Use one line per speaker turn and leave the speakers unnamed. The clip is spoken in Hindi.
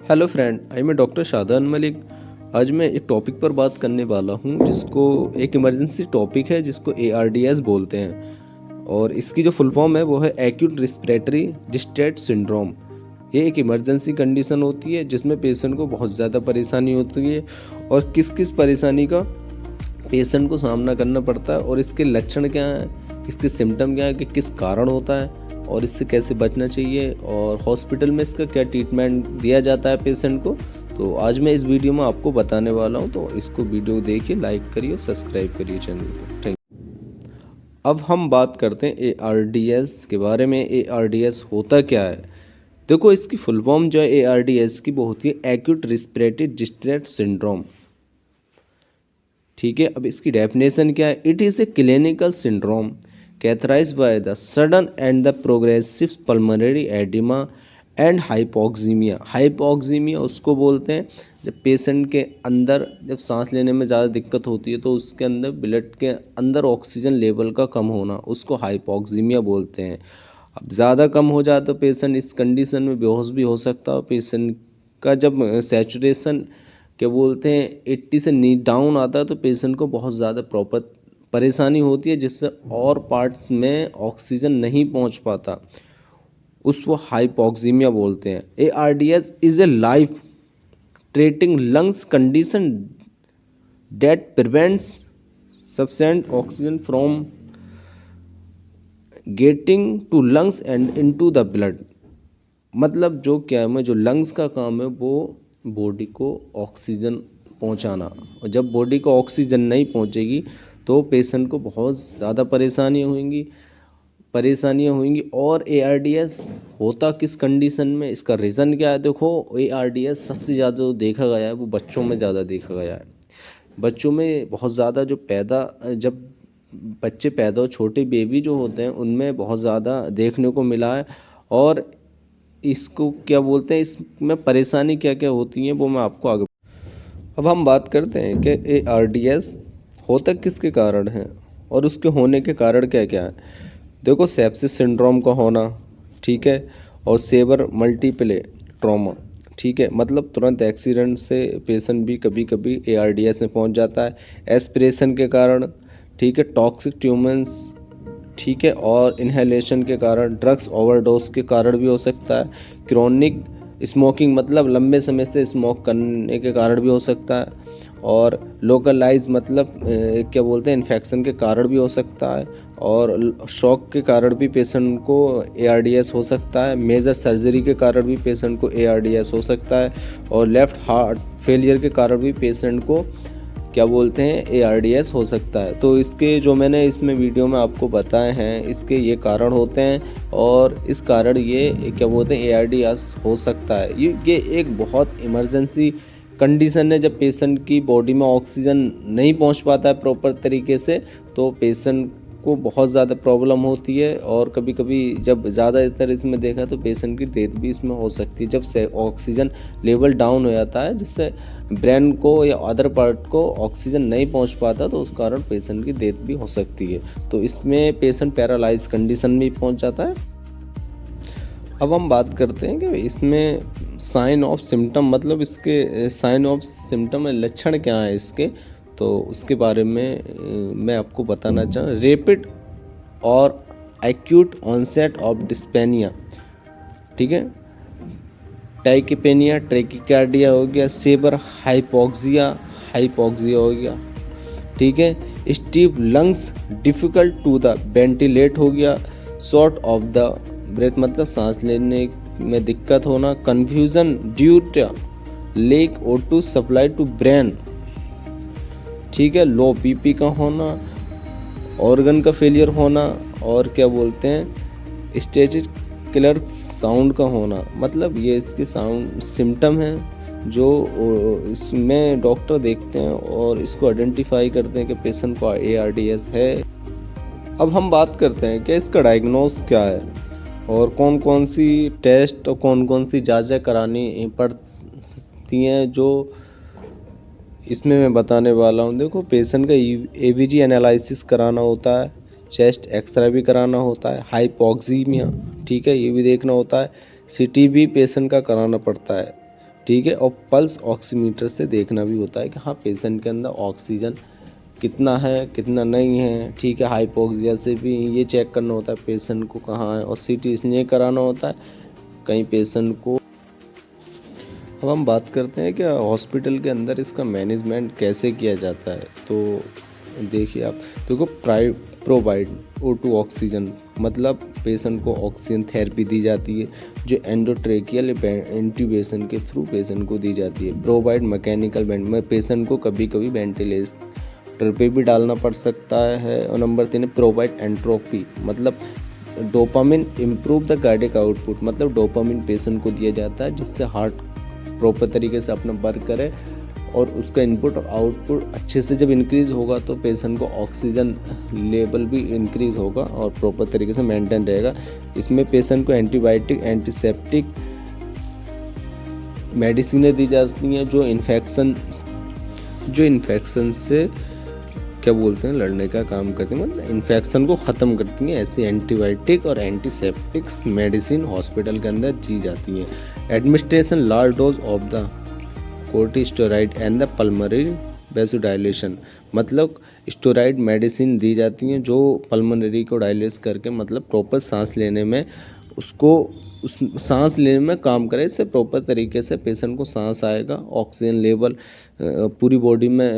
हेलो फ्रेंड, आई मैं डॉक्टर शादान मलिक। आज मैं एक टॉपिक पर बात करने वाला हूँ जिसको एक इमरजेंसी टॉपिक है जिसको ARDS बोलते हैं। और इसकी जो फुल फॉर्म है वो है एक्यूट रिस्पिरेटरी डिस्ट्रेस सिंड्रोम। ये एक इमरजेंसी कंडीशन होती है जिसमें पेशेंट को बहुत ज़्यादा परेशानी होती है और किस किस परेशानी का पेशेंट को सामना करना पड़ता है और इसके लक्षण क्या हैं, इसके सिम्टम क्या है, कि किस कारण होता है और इससे कैसे बचना चाहिए और हॉस्पिटल में इसका क्या ट्रीटमेंट दिया जाता है पेशेंट को। तो आज मैं इस वीडियो में आपको बताने वाला हूं, तो इसको वीडियो देखिए, लाइक करिए और सब्सक्राइब करिए चैनल को। Thank you. अब हम बात करते हैं ARDS के बारे में। ARDS होता क्या है? देखो, इसकी फुल फॉर्म जो है ARDS की वो होती है एक्यूट रिस्पिरेटरी डिस्ट्रेस सिंड्रोम। ठीक है, अब इसकी डेफिनेशन क्या है? It is a clinical syndrome characterized by the sudden and the progressive pulmonary edema and hypoxaemia. Hypoxaemia उसको बोलते हैं जब पेशेंट के अंदर जब सांस लेने में ज़्यादा दिक्कत होती है तो उसके अंदर ब्लड के अंदर ऑक्सीजन लेवल का कम होना, उसको हाइपोक्सीमिया बोलते हैं। अब ज़्यादा कम हो जाए तो पेशेंट इस कंडीशन में बेहोश भी हो सकता है। पेशेंट का जब सैचुरेशन क्या बोलते हैं 80 से नी डाउन आता है तो पेशेंट को बहुत ज़्यादा प्रॉपर परेशानी होती है जिससे और पार्ट्स में ऑक्सीजन नहीं पहुंच पाता, उसको हाइपोक्सीमिया बोलते हैं। ARDS is a life threatening lungs condition that prevents sufficient oxygen from getting to lungs and into the blood. मतलब जो क्या है, जो लंग्स का काम है वो बॉडी को ऑक्सीजन पहुंचाना, और जब बॉडी को ऑक्सीजन नहीं पहुंचेगी तो पेशेंट को बहुत ज़्यादा परेशानियां होंगी। और ARDS होता किस कंडीशन में, इसका रीज़न क्या है? देखो, ARDS सबसे ज़्यादा जो देखा गया है वो बच्चों में ज़्यादा देखा गया है। बच्चों में बहुत ज़्यादा जब बच्चे पैदा हो, छोटे बेबी जो होते हैं उनमें बहुत ज़्यादा देखने को मिला है। और इसको क्या बोलते हैं, इसमें परेशानी क्या क्या होती हैं वो मैं आपको आगे। अब हम बात करते हैं कि ARDS होता किसके कारण है और उसके होने के कारण क्या क्या है। देखो, सेप्सिस सिंड्रोम का होना, ठीक है, और सेवर मल्टीपल ट्रॉमा, ठीक है, मतलब तुरंत एक्सीडेंट से पेशेंट भी कभी कभी ARDS में पहुंच जाता है। एस्पिरेशन के कारण, ठीक है, टॉक्सिक ट्यूमर्स, ठीक है, और इन्हेलेशन के कारण, ड्रग्स ओवरडोज के कारण भी हो सकता है। क्रोनिक स्मोकिंग मतलब लंबे समय से स्मोक करने के कारण भी हो सकता है। और लोकलाइज मतलब क्या बोलते हैं, इन्फेक्शन के कारण भी हो सकता है। और शॉक के कारण भी पेशेंट को ARDS हो सकता है। मेजर सर्जरी के कारण भी पेशेंट को ARDS हो सकता है। और लेफ्ट हार्ट फेलियर के कारण भी पेशेंट को क्या बोलते हैं ARDS हो सकता है। तो इसके जो मैंने इसमें वीडियो में आपको बताए हैं, इसके ये कारण होते हैं और इस कारण ये क्या बोलते हैं ARDS हो सकता है। ये एक बहुत इमरजेंसी कंडीशन है। जब पेशेंट की बॉडी में ऑक्सीजन नहीं पहुंच पाता है प्रॉपर तरीके से तो पेशेंट को बहुत ज़्यादा प्रॉब्लम होती है। और कभी कभी जब ज़्यादातर इसमें देखा तो पेशेंट की डेथ भी इसमें हो सकती है, जब से ऑक्सीजन लेवल डाउन हो जाता है जिससे ब्रेन को या अदर पार्ट को ऑक्सीजन नहीं पहुंच पाता तो उस कारण पेशेंट की डेथ भी हो सकती है। तो इसमें पेशेंट पैरालाइज कंडीशन में पहुंच जाता है। अब हम बात करते हैं कि इसमें साइन ऑफ सिम्टम, मतलब इसके साइन ऑफ सिम्टम लक्षण क्या है इसके, तो उसके बारे में मैं आपको बताना चाहूँ। रैपिड और एक्यूट ऑनसेट ऑफ डिस्पेनिया, ठीक है, टाइकिपेनिया, ट्रैकिकार्डिया हो गया, सेबर हाइपोक्सिया हो गया, ठीक है, stiff lungs, difficult to the ventilate हो गया, शॉर्ट ऑफ द ब्रेथ मतलब सांस लेने में दिक्कत होना, confusion due to lack O2 supply to brain, ठीक है, लो BP का होना, ऑर्गन का फेलियर होना, और क्या बोलते हैं स्टेटिक किलर साउंड का होना। मतलब ये इसके साउंड सिम्टम हैं जो इसमें डॉक्टर देखते हैं और इसको आइडेंटिफाई करते हैं कि पेशेंट को ARDS है। अब हम बात करते हैं कि इसका डायग्नोस क्या है और कौन कौन सी टेस्ट और कौन कौन सी जांचें करानी पड़ती हैं, जो इसमें मैं बताने वाला हूँ। देखो, पेशेंट का ABG एनालिसिस कराना होता है, चेस्ट एक्सरे भी कराना होता है, हाइपोक्सीमिया, ठीक है, ये भी देखना होता है, CT भी पेशेंट का कराना पड़ता है। ठीक है। और पल्स ऑक्सीमीटर से देखना भी होता है कि हाँ पेशेंट के अंदर ऑक्सीजन कितना है कितना नहीं है, ठीक है। हाइपोक्सिया से भी ये चेक करना होता है पेशेंट को कहाँ है, और सीटी इसलिए कराना होता है कहीं पेशेंट को। अब हम बात करते हैं कि हॉस्पिटल के अंदर इसका मैनेजमेंट कैसे किया जाता है। तो देखिए आप, देखो प्रोवाइड O2 ऑक्सीजन, मतलब पेशेंट को ऑक्सीजन थेरेपी दी जाती है जो एंडोट्रेकियल इंट्यूबेशन के थ्रू पेशेंट को दी जाती है। प्रोवाइड मैकेनिकल बेंड में पेशेंट को कभी कभी वेंटिलेटर पे भी डालना पड़ सकता है। और नंबर 3 प्रोवाइड एंट्रोपी, मतलब dopamine improve the cardiac output, मतलब डोपामिन पेशेंट को दिया जाता है जिससे हार्ट प्रॉपर तरीके से अपना वर्क करे, और उसका इनपुट और आउटपुट अच्छे से जब इंक्रीज़ होगा तो पेशेंट को ऑक्सीजन लेवल भी इंक्रीज़ होगा और प्रॉपर तरीके से मेंटेन रहेगा। इसमें पेशेंट को एंटीबायोटिक एंटीसेप्टिक मेडिसिनें दी जाती हैं जो इन्फेक्शन से क्या बोलते हैं लड़ने का काम करती हैं, मतलब इन्फेक्शन को ख़त्म करती हैं। ऐसी एंटीबायोटिक और एंटीसेप्टिक्स मेडिसिन हॉस्पिटल के अंदर दी जाती हैं। Administration large dose of the corticosteroid and the pulmonary vasodilation, मतलब स्टेरॉइड मेडिसिन दी जाती हैं जो पल्मोनरी को डायलेट करके मतलब प्रॉपर सांस लेने में उस सांस लेने में काम करे। इससे प्रॉपर तरीके से पेशेंट को सांस आएगा, ऑक्सीजन लेवल पूरी बॉडी में